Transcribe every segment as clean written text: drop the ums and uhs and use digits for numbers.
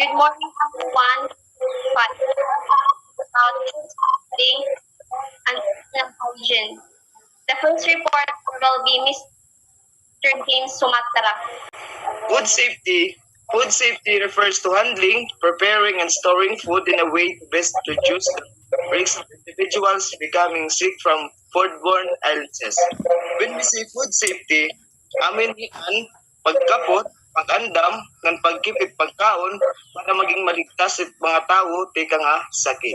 Good morning, everyone. Five about safety and personal hygiene. The first report will be Mr. James Sumatra. Food safety. Food safety refers to handling, preparing, and storing food in a way to best reduce the risk of individuals becoming sick from foodborne illnesses. When we say food safety, amin yan pagkapot, pag-andam, ng pagkipit pagkaon para maging maligtas at mga tao tika nga sakit.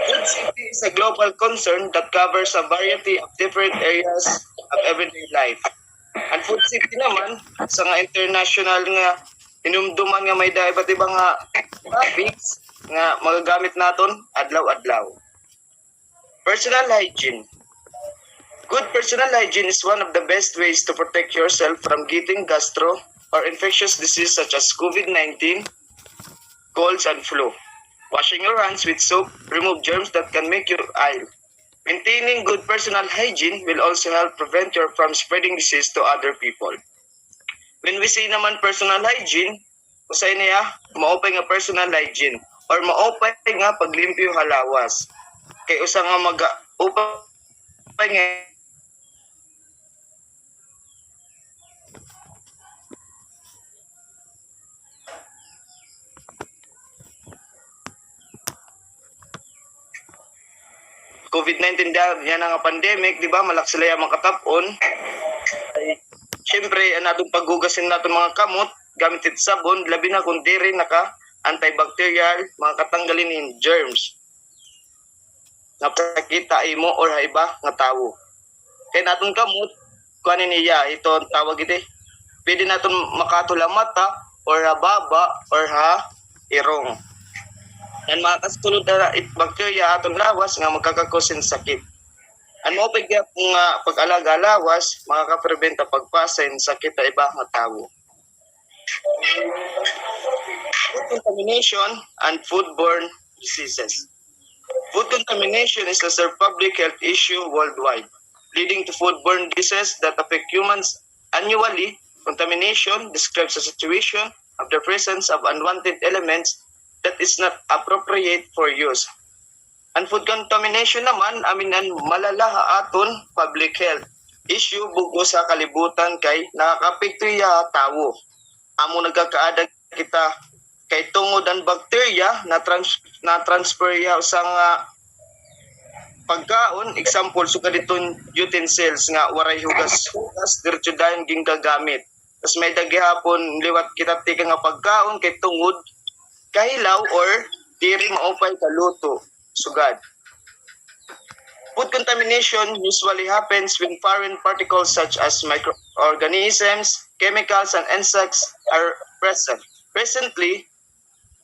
Food safety is a global concern that covers a variety of different areas of everyday life. Ang food safety naman, sa nga international nga inumduman nga may iba't ibang nga topics nga magagamit naton adlaw-adlaw. Personal hygiene. Good personal hygiene is one of the best ways to protect yourself from getting gastro or infectious disease such as COVID-19, colds, and flu. Washing your hands with soap remove germs that can make you ill. Maintaining good personal hygiene will also help prevent you from spreading disease to other people. When we say naman personal hygiene, usay niya, maupay nga personal hygiene or maupay nga paglimpyo halawas. Kay usa nga upay nga COVID-19 yan nga pandemic, di ba? Malak sila yung makatapon. Ay, syempre, anatong paghugasin natin mga kamot, gamit it sabon, labi na kung diri naka antibacterial, mga katanggalin in germs. Napakita imo or haiba nga tawo. Kaya natin kamot, kuhanin niya, ito ang tawag ito. Pwede natin makatula mata, or baba, or irong. Yan mga kasulod na bacteria atong lawas nga magkakakosin sakit. Ano pa kung pag-alaga lawas, makaka-preventa pagpasa ng sakit sa ibang tao. Food contamination and foodborne diseases. Food contamination is a public health issue worldwide, leading to foodborne diseases that affect humans annually. Contamination describes a situation of the presence of unwanted elements that is not appropriate for use. And food contamination naman, aminan malala aton public health issue bugo sa kalibutan kay nakakapekto ya tawo. Amo nagkakaada kita kay tungod ang bakterya na transfer ya sa nga pagkaon, example sugad itong utensils nga waray hugas diretso dayon ging gagamit. Tas may daghihapon liwat kita tika nga pagkaon kay tungod kahilaw or diri maupay kaluto sugad. Food contamination usually happens when foreign particles such as microorganisms, chemicals, and insects are present. Presently,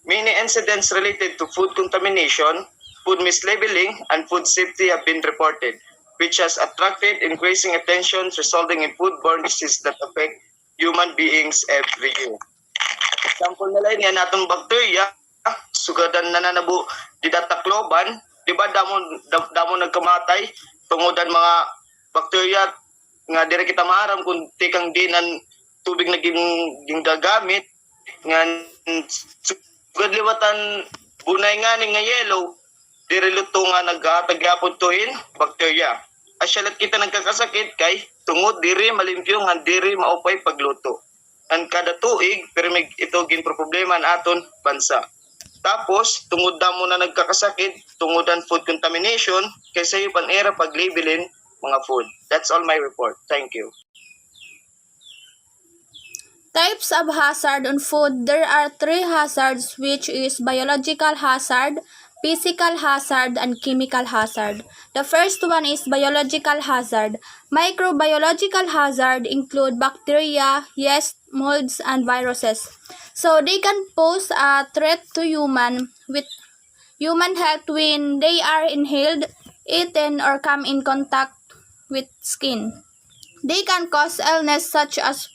many incidents related to food contamination, food mislabeling, and food safety have been reported, which has attracted increasing attention resulting in foodborne diseases that affect human beings every year. Example nila yan natong bakterya, sugadan na nanabo di datakloban, di ba damo nagkamatay tungodan mga bakterya nga dire kita maaram kung tikang dinan tubig na gagamit nga sugad liwatan bunay nga ni nga yellow dire luto nga nagatagyapon tuhin bakterya. Asyalat kita nagkakasakit kay tungod diri malimpyo nga diri maupay pagluto. Ang kada tuig, pero may ito gin problema na aton bansa. Tapos, tungod na mo na nagkakasakit, tungodan food contamination, kaysa yung pan-era pag-labelin mga food. That's all my report. Thank you. Types of hazard on food. There are three hazards, which is biological hazard, physical hazard, and chemical hazard. The first one is biological hazard. Microbiological hazard include bacteria, yeast, molds, and viruses. So they can pose a threat to human health when they are inhaled, eaten, or come in contact with skin. They can cause illness such as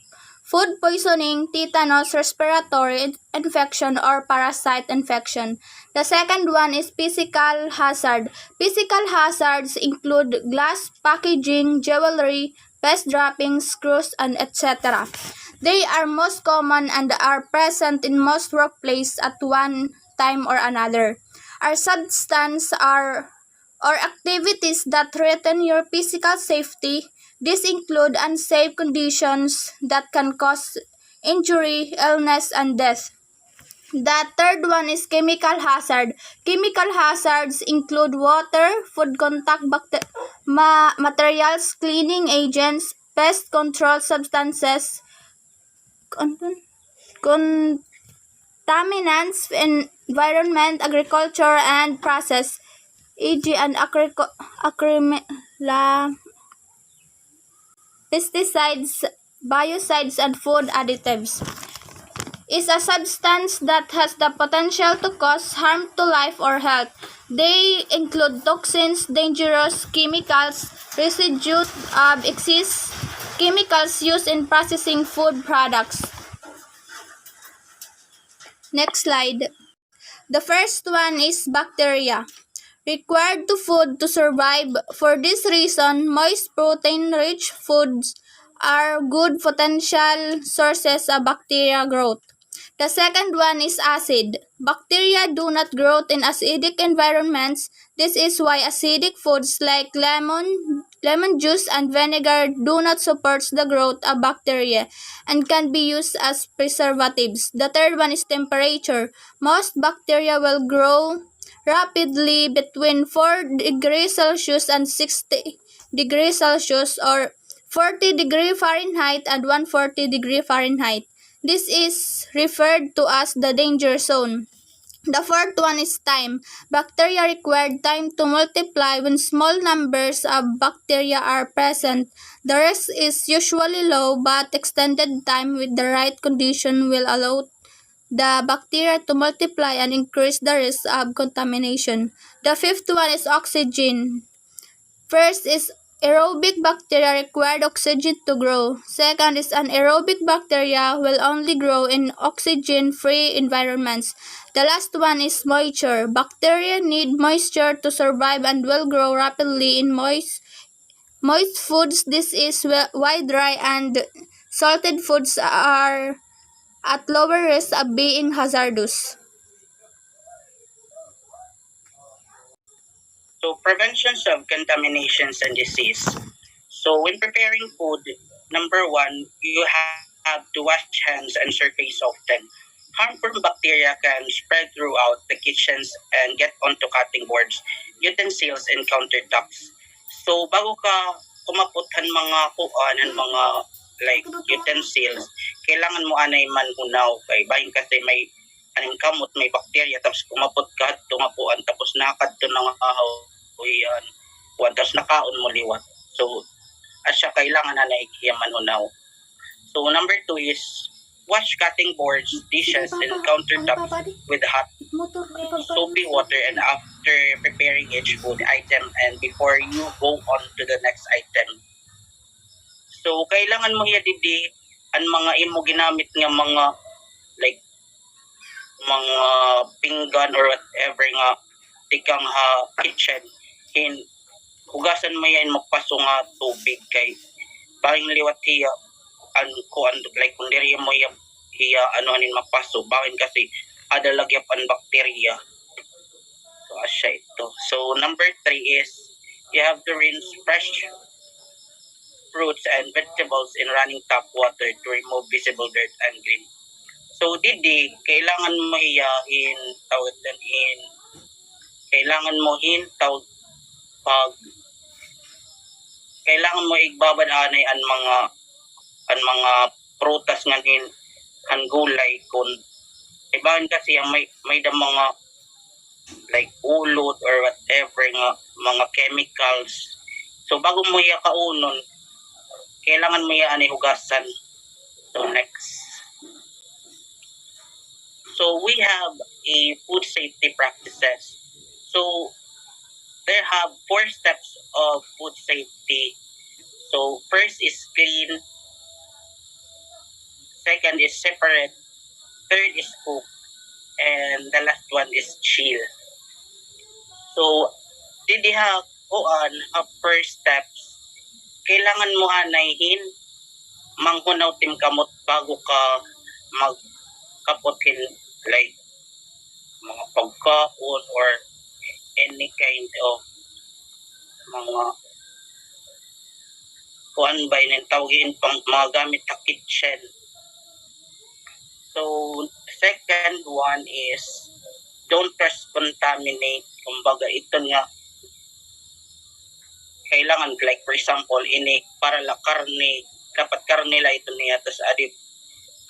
food poisoning, tetanus, respiratory infection, or parasite infection. The second one is physical hazard. Physical hazards include glass packaging, jewelry, pest droppings, screws, and etc. They are most common and are present in most workplaces at one time or another. Our substance are or activities that threaten your physical safety. These include unsafe conditions that can cause injury, illness, and death. The third one is chemical hazard. Chemical hazards include water, food contact materials, cleaning agents, pest control substances, contaminants in environment, agriculture, and process, e.g. and pesticides, biocides, and food additives, is a substance that has the potential to cause harm to life or health. They include toxins, dangerous chemicals, residue of excess chemicals used in processing food products. Next slide. The first one is bacteria. Required to food to survive. For this reason, moist protein-rich foods are good potential sources of bacteria growth. The second one is acid. Bacteria do not grow in acidic environments. This is why acidic foods like lemon juice and vinegar do not support the growth of bacteria and can be used as preservatives. The third one is temperature. Most bacteria will grow rapidly between 4 degrees Celsius and 60 degrees Celsius or 40 degrees Fahrenheit and 140 degrees Fahrenheit. This is referred to as the danger zone. The fourth one is time. Bacteria require time to multiply when small numbers of bacteria are present. The risk is usually low, but extended time with the right condition will allow the bacteria to multiply and increase the risk of contamination. The fifth one is oxygen. First is aerobic bacteria require oxygen to grow. Second is anaerobic bacteria will only grow in oxygen-free environments. The last one is moisture. Bacteria need moisture to survive and will grow rapidly in moist foods. This is why dry and salted foods are at lower risk of being hazardous. So preventions of contaminations and disease. So when preparing food, number one, you have to wash hands and surface often. Harmful bacteria can spread throughout the kitchens and get onto cutting boards, utensils, and countertops. So bago ka kumaputhan mga kuan and mga like utensils, kailangan mo anay manhunaw kay bahin kasi may aning kamot may bacteria tapos kumapot ka tungapuan tapos nakad to nang ahaw yan kuan tapos nakaon mo liwat. So asya kailangan na naikiyaman unaw. So number two is wash cutting boards, dishes, and countertops with hot soapy water and after preparing each food item and before you go on to the next item. So kailangan mo hiya didi ang mga imo ginamit nga mga like mga pinggan or whatever nga tikang kitchen in hugasan mo yan magpaso nga tubig kay bahing liwat hiya an kuan like kung diri mo hiya ano anin magpaso bahing kasi ada lagyap ang bacteria. So asya ito. So number 3 is you have to rinse fresh fruits and vegetables in running tap water to remove visible dirt and green. So didi kailangan mo hiyahin tawag in kailangan mo tawag pag kailangan mo igbabad anay ang mga prutas nga ang gulay kun ibahan kasi ang may da mga like ulod or whatever nga mga chemicals. So bago mo iya kaunon kailangan mo iya anay hugasan. So next. So we have a food safety practices. So there have 4 steps of food safety. So first is clean, second is separate, third is cook, and the last one is chill. So did they have first steps kailangan mo anayhin manghunaw tim kamot bago ka magkapotin like mga pagkaon or any kind of mga kuan ba yung tawagin pang mga gamit sa kitchen. So, second one is don't cross-contaminate. Kumbaga, ito nga, kailangan, like for example, ini para la karne, dapat karne la ito niya, tapos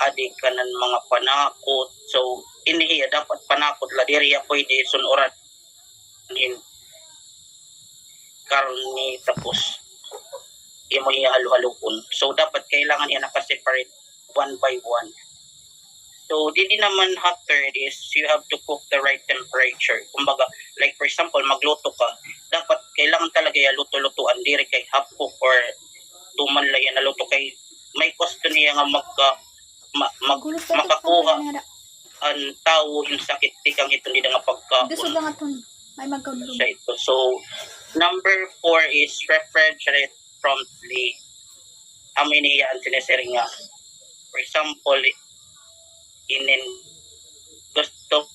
adik ka ng mga panakot. So, ini dapat panakot la, diriya pwede sunuran in karne, tapos imo iya halo-halukon. So, dapat kailangan yan nakaseparate one by one. So, di naman hot third is you have to cook the right temperature. Kumbaga, like for example, magluto ka, dapat kailangan talaga yung luto-lutuan, diri kay half cook or tuman lang yan na luto kay may cost niya nga makakuha ang tao yung sakit tikang ito nila nga pagkaon. Gusto lang aton. May magkaulog. Siya ito. So, number 4 is refrigerate promptly. Amin niya ang sinesering nga. For example, gusto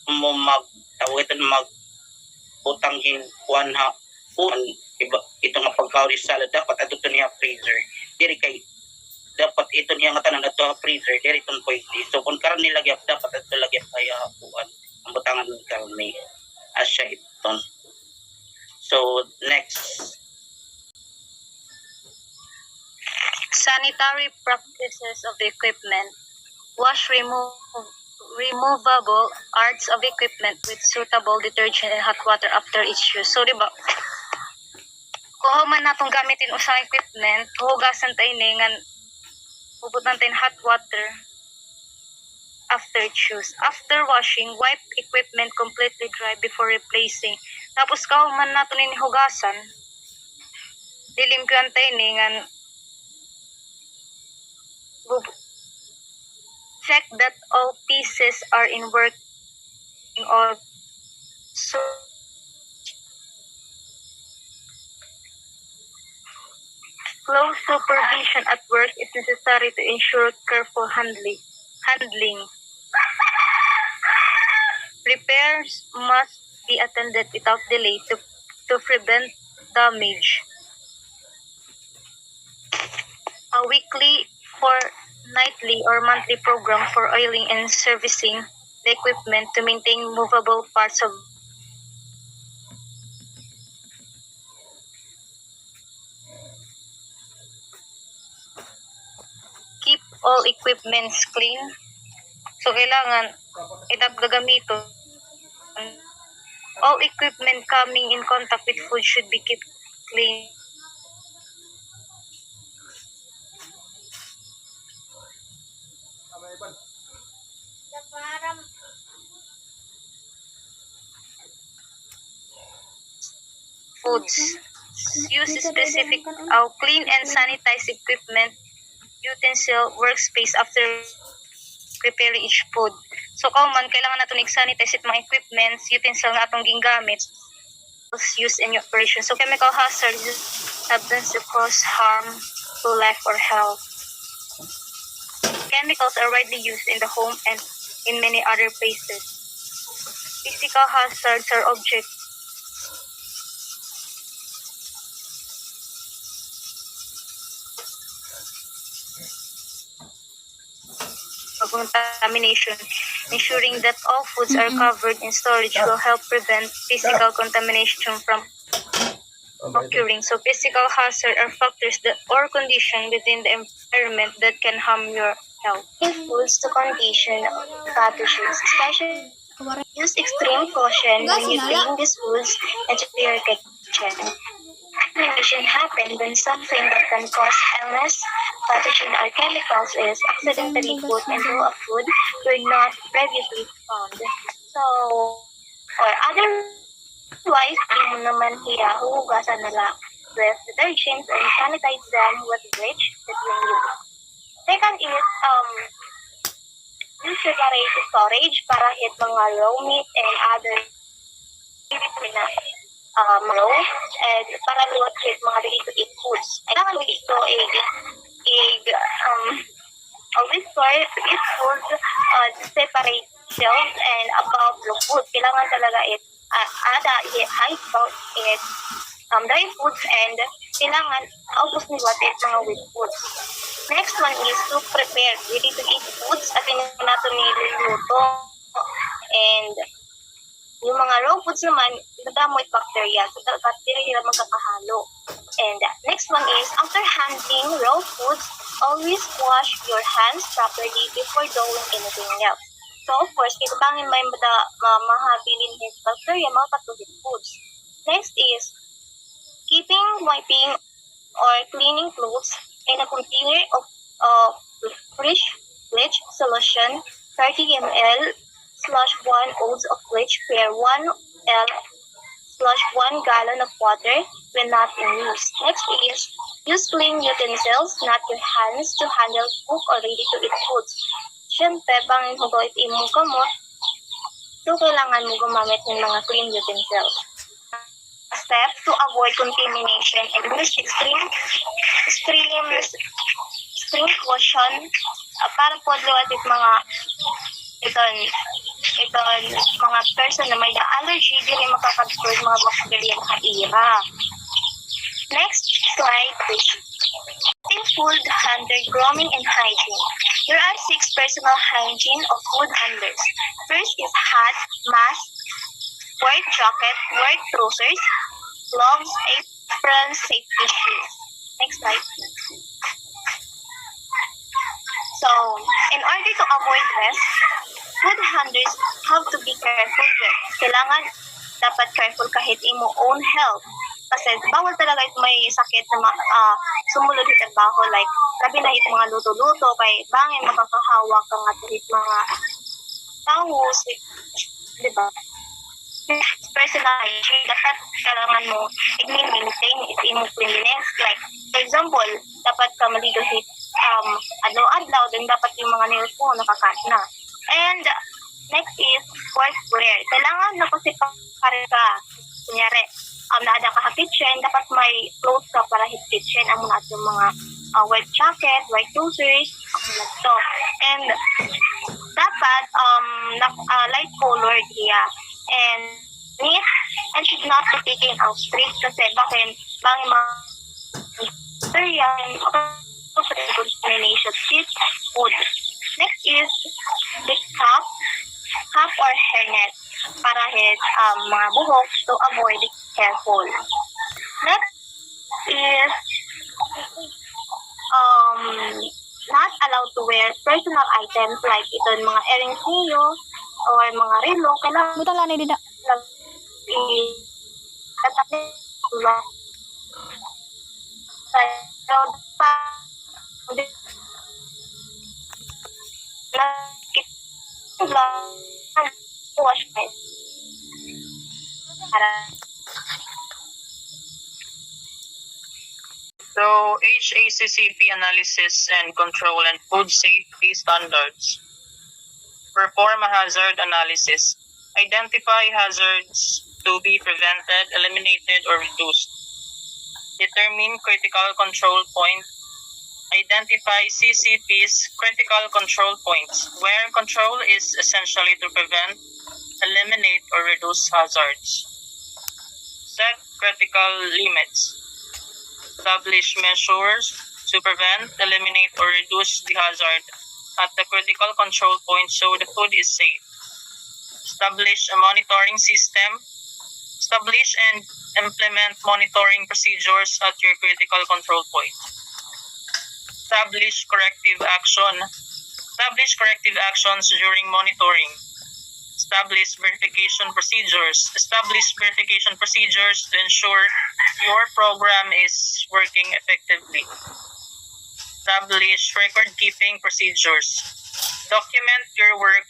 mo utanghin kuan iba ito nga pagkaon salad dapat ato niya freezer diri kay dapat ito niya nga tanan ato freezer diri ton pwede so kung karon nilagyan dapat ato lagyan kaya kuan ang butangan ng karne as siya iton. So next, Sanitary practices of the equipment. Wash removable parts of equipment with suitable detergent and hot water after each use. So, di ba, kung man natong gamitin usang equipment, hugasan tayo ningan, puputan tayo hot water after use. After washing, wipe equipment completely dry before replacing. Tapos, kung man nato hugasan, dilimpian tayo ningan, check that all pieces are in working order. So, close supervision at work is necessary to ensure careful handling. Repairs must be attended without delay to prevent damage. A weekly, fortnightly, or monthly program for oiling and servicing the equipment to maintain movable parts of keep all equipments clean. So, kailangan itag gagamito. All equipment coming in contact with food should be kept clean. Foods. Use specific clean and sanitize equipment, utensil, workspace after preparing each food. So, man, kailangan natin i-sanitize it mga equipments, utensil nga atong gingamit, use in your operation. So, chemical hazards, substance that cause harm to life or health. Chemicals are widely used in the home and in many other places. Physical hazards are objects of contamination. Ensuring that all foods are covered in storage will help prevent physical contamination from occurring. So physical hazard are factors that or condition within the environment that can harm your health. In foods to condition pathogens, especially use extreme caution when you bring these foods into your kitchen. Contamination happen when something that can cause illness, pathogen or chemicals is accidentally put into a food were not previously found. So, or otherwise, di mo naman hugasan nila with detergents and sanitize them with bleach that you use. Second is, use separate storage para hit mga raw meat and other row, and para luwat with mga ready-to-eat foods. Kailangan mo ito always try to eat food separate shelves and above the food. Kailangan talaga ada high salt it dry foods and kailangan ubos ni watit mga wet foods. Next one is to prepare ready-to-eat foods at hindi natin niluluto. And yung mga raw foods naman, nadamoy bacteria. So, bacteria sila magkakahalo. And next one is, after handling raw foods, always wash your hands properly before doing anything else. So, of course, kitabangin may mahabilin his bacteria, mga katuhid foods. Next is, keeping wiping or cleaning clothes in a container of fresh bleach solution, 30 ml /1 ounce of bleach per 1 L /1 gallon of water when not in use. Next is, use clean utensils, not your hands, to handle cook or ready-to-eat foods. Siyempre, bangin mo gawit imong kamot, so kailangan mo gumamit ng mga clean utensils. Steps to avoid contamination and use extreme caution para po liwat mga iton mga person na may allergy dili makakabsorb mga bacteria sa ira. Next slide, please. Food handler grooming and hygiene. There are 6 personal hygiene of food handlers. First is hat, mask, work jacket, work trousers, gloves, aprons, safety shoes. Next slide. So, in order to avoid risk, food handlers have to be careful with. Kailangan dapat careful kahit imo own health. Kasi bawal talaga ito may sakit na sumulod sa trabaho. Like, labi na ito mga luto-luto, kay bangin makakahawak ang atit mga tangos, diba? Personal hygiene, dapat kailangan mo i-maintain imo cleanliness. Like, for example, dapat ka maligo adlaw-adlaw, din dapat yung mga nails mo nakakat na. And next is workwear. Kailangan na kasi pare ka. Kunyari, naada ka sa kitchen, dapat may clothes ka para hit kitchen. Ang muna yung mga work jacket, work trousers, to. And dapat light colored hiya. And neat and should not be taken out straight kasi bangin mga bacteria and contamination with food. Next is the cap or hairnet para hit mga buhok to avoid hair fall. Next is not allowed to wear personal items like ito mga earrings niyo or mga relo. Kailangan Butang lanay din na. So, HACCP analysis and control and food safety standards. Perform a hazard analysis. Identify hazards to be prevented, eliminated, or reduced. Determine critical control point. Identify CCP's critical control points, where control is essentially to prevent, eliminate, or reduce hazards. Set critical limits. Establish measures to prevent, eliminate, or reduce the hazard at the critical control point so the food is safe. Establish a monitoring system. Establish and implement monitoring procedures at your critical control point. Establish corrective action. Establish corrective actions during monitoring. Establish verification procedures. Establish verification procedures to ensure your program is working effectively. Establish record-keeping procedures. Document your work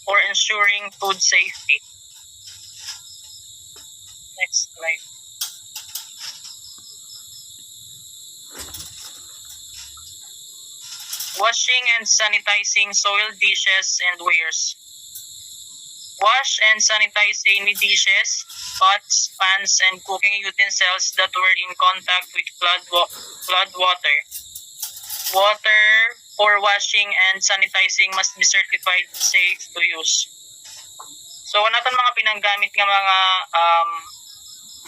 for ensuring food safety. Next slide. Washing and sanitizing soiled dishes and wares. Wash and sanitize any dishes, pots, pans, and cooking utensils that were in contact with flood water. Water for washing and sanitizing must be certified safe to use. So, naton mga pinanggamit nga mga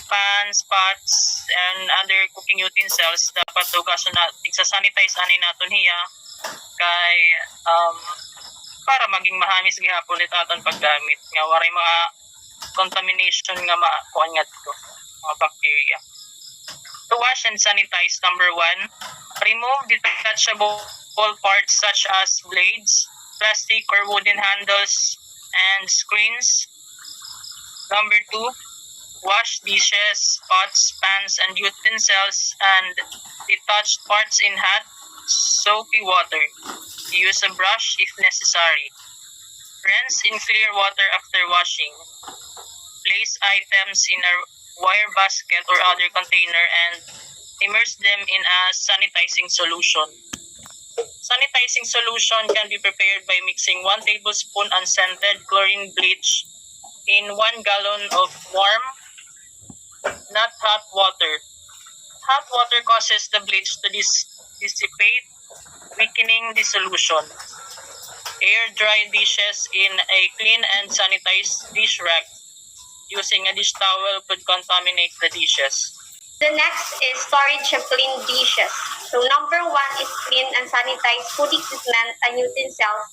pans, pots, and other cooking utensils dapat hugason na sanitize ani naton hiya kay para maging mahamis gihapon it aton paggamit nga waray mga contamination nga makuan ngadto mga bacteria. To wash and sanitize, number 1, remove detachable parts such as blades, plastic or wooden handles, and screens. Number 2, wash dishes, pots, pans, and utensils and detached parts in hot, soapy water. Use a brush if necessary. Rinse in clear water after washing. Place items in a wire basket or other container and immerse them in a sanitizing solution. Sanitizing solution can be prepared by mixing 1 tablespoon unscented chlorine bleach in 1 gallon of warm, not hot water. Hot water causes the bleach to dissipate, weakening the solution. Air dry dishes in a clean and sanitized dish rack. Using a dish towel could contaminate the dishes. The next is storage of clean dishes. So number 1 is clean and sanitized food equipment and utensils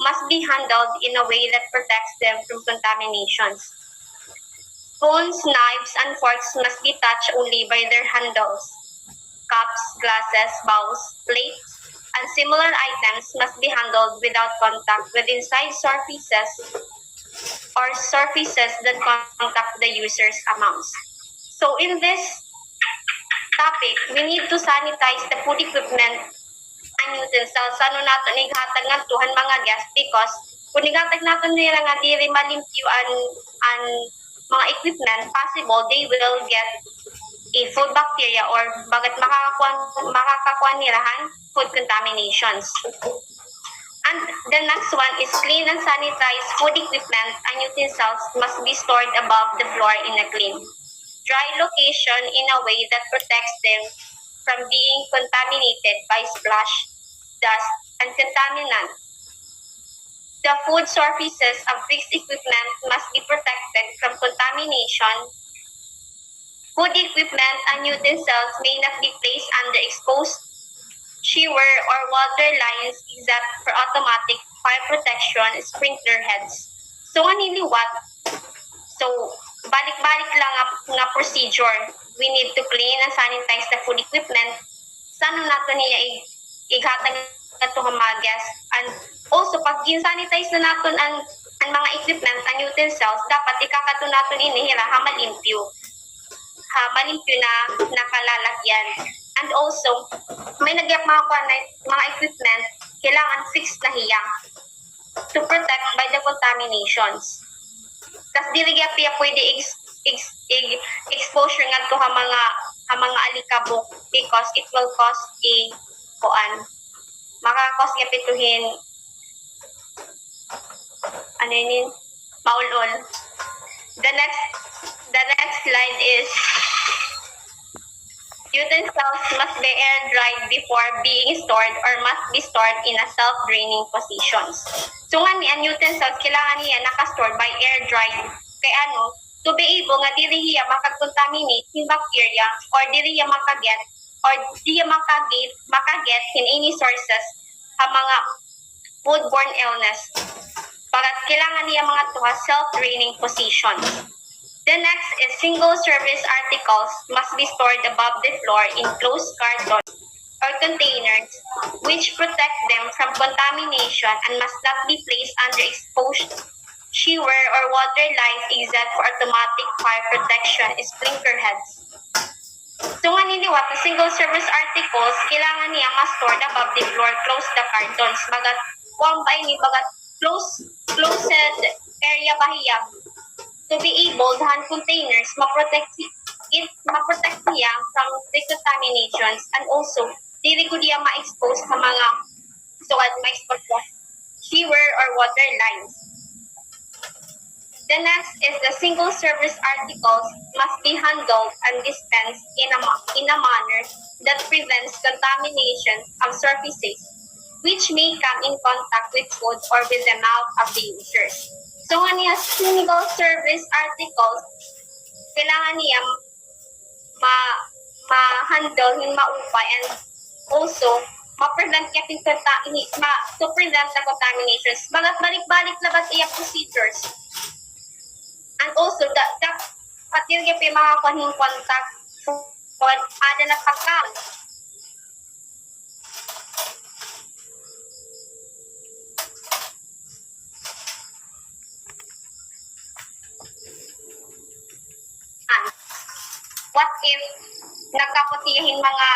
must be handled in a way that protects them from contaminations. Spoons, knives, and forks must be touched only by their handles. Cups, glasses, bowls, plates, and similar items must be handled without contact with inside surfaces or surfaces that contact the user's mouth. So in this topic, we need to sanitize the food equipment and utensils. Ano nato ighatag ngadtuhan mga guests because kung ighatag nato nila nga dili malimpyo ang mga equipment, possible they will get a food bacteria or bagat makakakuan nilahan food contaminations. And the next one is clean and sanitized food equipment and utensils must be stored above the floor in a clean, dry location in a way that protects them from being contaminated by splash, dust, and contaminants. The food surfaces of fixed equipment must be protected from contamination. Food equipment and utensils may not be placed under exposed shower or water lines except for automatic fire protection sprinkler heads. So, anili what? So, balik-balik lang nga procedure. We need to clean and sanitize the food equipment. Sana nato niya ighatag nato nga mga guests. And also, pag sanitize na naton ang mga equipment and utensils, dapat ikakato naton inihira ha malimpyo. Malimpyo na nakalalagyan. And also, may nagyak mga equipment, kailangan fixed na hiya to protect by the contaminations. Kasi dili gyapon pwede exposure ngadto ha mga alikabok because it will cause makakos gyapituhin maulol. The next slide is utensils must be air dried before being stored or must be stored in a self-draining positions. So nga ni ang utensils kailangan niya naka-store by air dried. Kay to be able nga dili hiya makag-contaminate yung bacteria or dili hiya makaget in any sources ang mga foodborne illness. Pagkat kailangan niya mga tuha self-draining positions. The next is single-service articles must be stored above the floor in closed cartons or containers which protect them from contamination and must not be placed under exposed shower or water lines except for automatic fire protection sprinkler heads. So nga niliwat na single-service articles, kailangan niya ma-stored above the floor, close the cartons. Bagat, kung ba ini, bagat closed area bahiya, to be able, the hand containers, ma-protect niya from the contaminations and also, dili ko niya ma-expose sa mga ma-expose sa sewer or water lines. The next is the single-service articles must be handled and dispensed in a manner that prevents contamination of surfaces which may come in contact with food or with the mouth of the users. So nga niya, single-service articles, kailangan niya ma-handle yung maupay and also ma-prevent to prevent the contaminations. Bagat balik-balik labat iya procedures. And also, dapat yung mga kuning contact food ada na pagkaon. What if nagkaputiyahin mga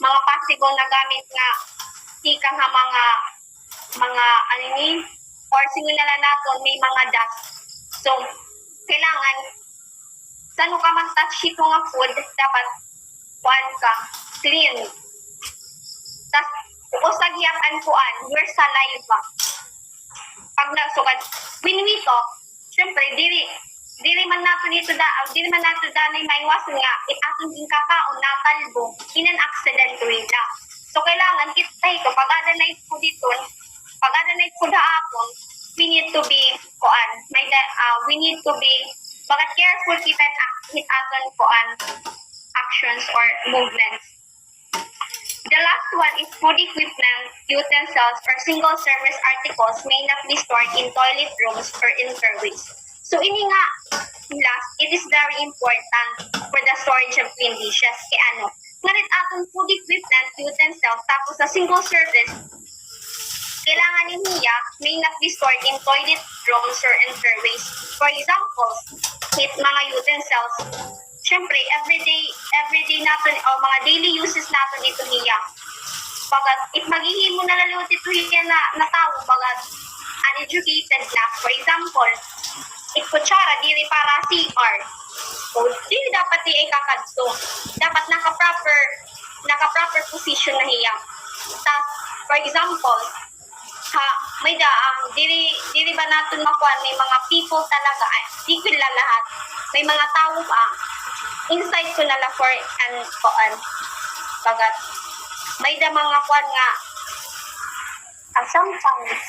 possible na gamit nga tika nga mga ano ni or sinilala naton may mga dust. So kailangan saan ka mag-touch ito nga food dapat clean. Tas usagyakan kuan your saliva. Pag nasugad when we talk, syempre dili man nato danay maiwasan nga ating gingkakaon na talbo in an accident way la. So kailangan kita ito pag ada na ito dito, pag ada na ito daakon, we need to be bagat careful kita hit aton actions or movements. The last one is food equipment, utensils, or single-service articles may not be stored in toilet rooms or interways. So ini nga, last, it is very important for the storage of clean dishes. Kaya ano, ngarit aton food equipment, utensils, tapos sa single service, kailangan niya may not be stored in toilet rooms or interways. For example, mga utensils, syempre, everyday natin, o mga daily uses natin ito niya. Bagat, maghihimo na lalut ito niya na tao, bagat, uneducated na. For example, kutsara, dili para CR. So, dili dapat di ay kakadto. Dapat naka-proper position na hiya. Tas, for example, dili ba natin makuha, may mga people talaga, di ko lahat, may mga tao pa, inside ko nala for bagat, may da mga kuhan nga, sometimes,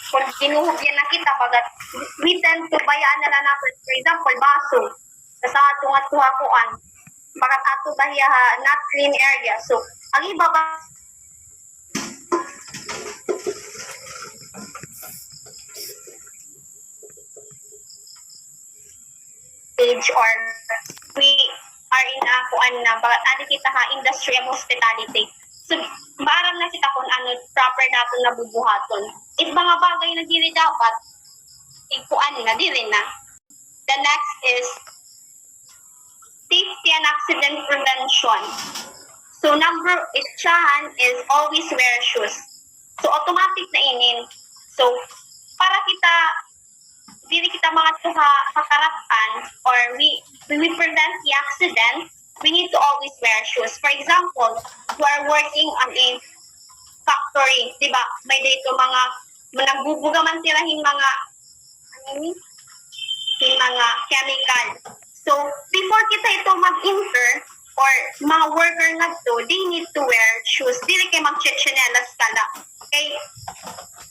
kung ginuhubyan na kita, bagat, we tend to bayaan na natin, for example, baso, sa atong atuhakuan, bagat ato bahiya not clean area. So, ang iba ba, or we are in a kuan na bagat adi kita industry of hospitality. So maaram na kita kung ano proper naton na bubuhaton. If mga bagay na dili dapat ikuan na dili na. The next is safety and accident prevention. So chahan is always wear shoes. So automatic na inin. So para dili kita mga kakarapan or we prevent the accident, we need to always wear shoes. For example, we are working on a factory, di ba? May dito mga nagbubuga man tirahin mga chemical. So, before kita ito mag-enter or mga worker na to, they need to wear shoes. Dili kayo mag-chinelas ka lang. Okay?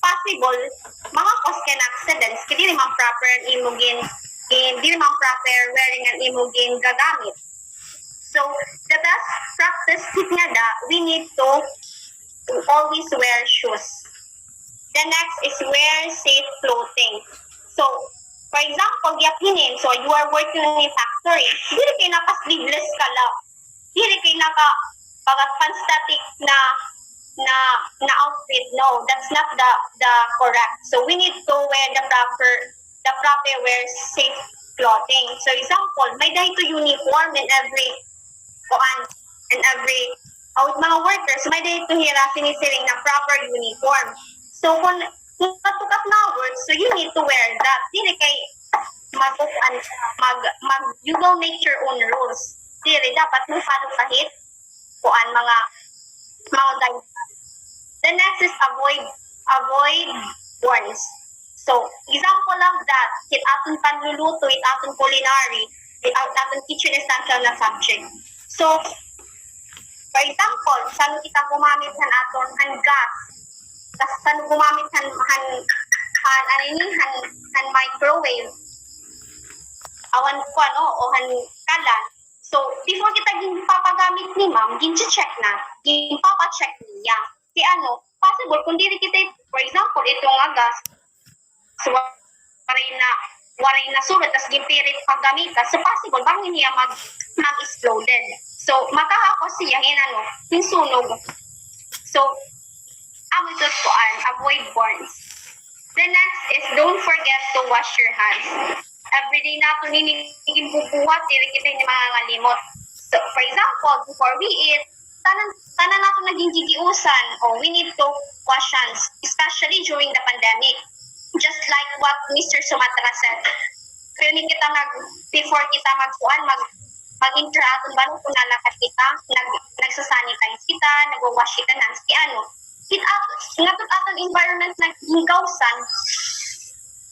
Possible, mga cause can accidents, kaya di naman proper wearing an imugin gagamit. So, the best practice nga we need to always wear shoes. The next is wear safe clothing. So, for example, so you are working in a factory, hindi kayo naka-sleeveless ka lang. Hindi kayo naka-panstatic na outfit. No, that's not the correct. So we need to wear the proper wear safe clothing. So example, may dahito uniform in every mga workers, may dahito hira sinisiring na proper uniform. So kung katukat na work, so you need to wear that. Dili kay you will make your own rules. Dili dapat mo follow kahit mga guidelines. The next is avoid burns. So, example of that, kit aton panluluto, it aton culinary, it aton kitchen essential na subject. So, for example, saan kita gumamit han aton han gas, tas saan gumamit han microwave, awan ko o han kalan. So, before kita papagamit ni ma'am, gin-check na, gin-papa-check niya. Kaya possible, kung dili kita, for example, itong gas, so, waray na sulat, tas gimpirit paggamita, so possible, bangin niya mag-exploded. So, makakakos siya, yung sunog. So, ito avoid burns. The next is, don't forget to wash your hands. Everyday na ito ninigin bubuhat, dili kita yung mga ngalimot. So, for example, before we eat, tanan nato naging gigiusan, we need to wash hands, especially during the pandemic. Just like what Mr. Sumatra said. Pero kita before kita mag-interact ba kung nalakat kita, nagsasanitize kita, nag-wash kita hands, ngatot aton environment nagingawsan,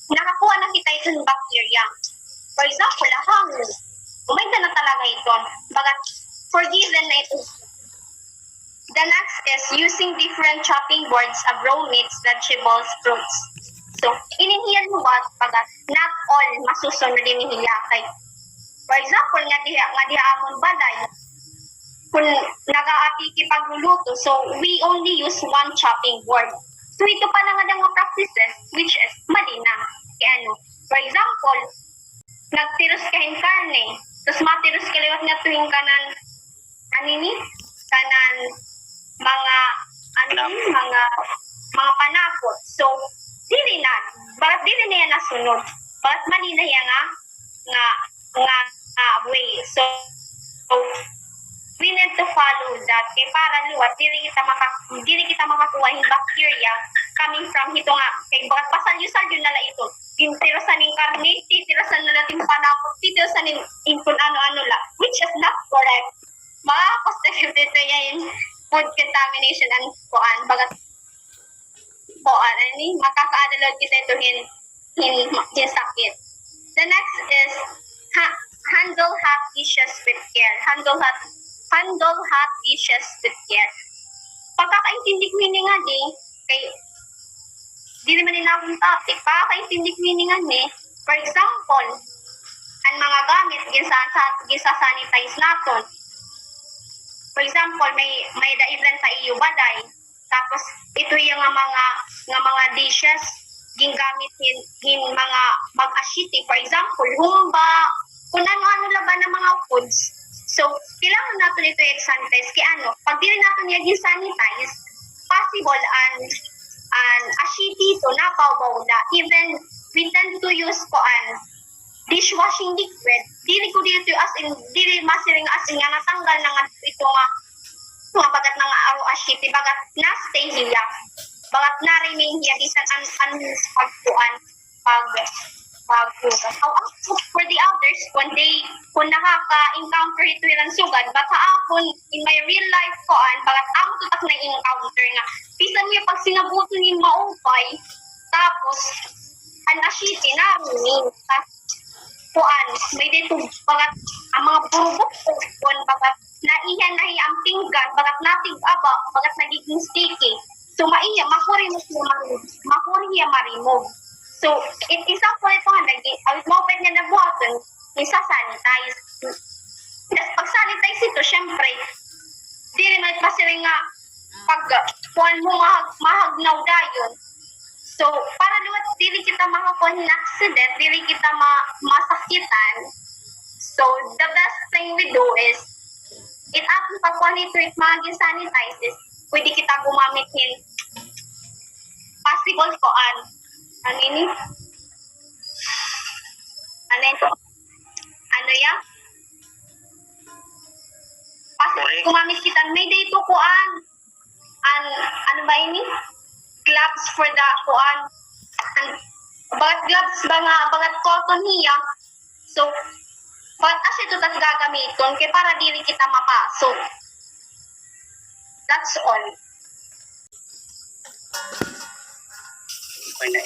nakakuha na kita itong bacteria. For example, hangin. Umayda na talaga ito. Bagat forgiven na ito. The next is using different chopping boards of raw meats, vegetables, fruits. So, ininhiyan mo ba? Bagat not all masusunod inihiya kay. For example, nga diha amon balay, kung nag-aatiki pagluluto, so we only use one chopping board. So, ito pa na nga mga practices, which is mali na. Kaya for example, nagtiros kahin karne, tapos matiros kaliwat nga tuwing kanan, kanan mga panakot. So, dili na. Bakit dili na yan nasunod? Bakit mali na yan nga way? So, we need to follow that kay para liwat dili kita makakuha yung bacteria coming from ito nga kay bakit pasal yun nala ito yung tirasan ng karne, titirasan na natin panakot, titirasan ng kung ano-ano la, which is not correct. Makakos dito yan food contamination and bagat makakaadalog kita ito hin sakit. The next is handle hot dishes with care. Handle hot dishes with care. Pagkakaintindi ko yun nga kay di naman nila akong topic, pagkakaintindi ko yun nga for example, ang mga gamit, gisa-sanitize natin. For example, may da-event sa iyo baday, tapos ito yung mga dishes, gingamit hin mga mag-ashiti, for example, humba, kung ano-ano laban ng mga foods. So, kailangan natin ito i-sanitize. Kaya pag di rin natin yung sanitize, possible and ashiti ito, nabaw na. Even we tend to use dishwashing liquid, dili ko dito dili masiring asin nga natanggal na nga ito nga bagat nga aro ashiti, bagat na-stay hiya. Bagat na-remain hiya, bisan pagpuan, for the others, kung nakaka-encounter ito ilang sugad, baka akon, in my real life bagat ako tutak na encounter nga. Pisan mo pag sinabuto ni maupay, tapos, ang ashiti na rin, may dito, bagat, ang mga burubok bagat, naiyan na ang pinggan, bagat natig-aba, bagat nagiging sticky. So, makuri hiya marimove. So, example ito nga, ang moped niya nabuhaton, isa-sanitize. Tapos, pag-sanitize ito, syempre, di rin magpasiring nga, pag mo mahagnaw dayon. So, para luwat, dili kita makakuha ng accident, dili kita masakitan. So, the best thing we do is, ating pagkuha nito, mga sanitizes, pwede kita gumamit possible ano ini? Ano ito? Ano yan? Possible gumamit kita, may dito ano ba ini? Gloves for the bagat gloves ba nga, bagat cotton niya. So, bagat as ito tas gagamiton, kaya para dili kita mapasok. That's all. Okay na.